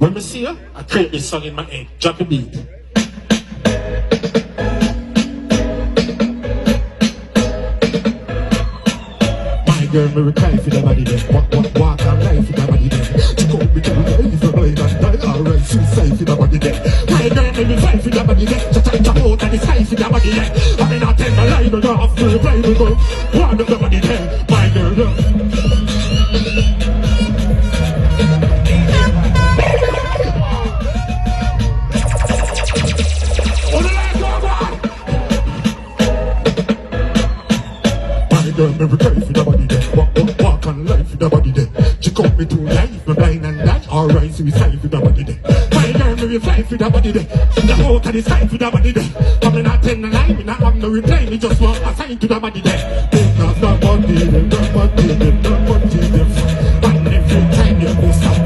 When me see her, I create this song in my head. Drop the beat. My girl, me retire for the body then. Walk and life for the body then. To go me to the life for blind and die. Alright, suicide for the body then. My girl, me retire for the body then. Just try to hold and decide for the body then. I mean, I tell my line, I don't have to reply, me go. One of the body then. My girl, girl, me retire for the body then. Walk on life for the body then. She cut me to life, me blind and that. Alright, suicide for the body then. My girl, me reply for the body then. The out of the sky for the body then. Come in, I tell the lie, me not have no reply. Me just want a sign to the body then. Take off the body then, the body then, the body then. And every time you go stop,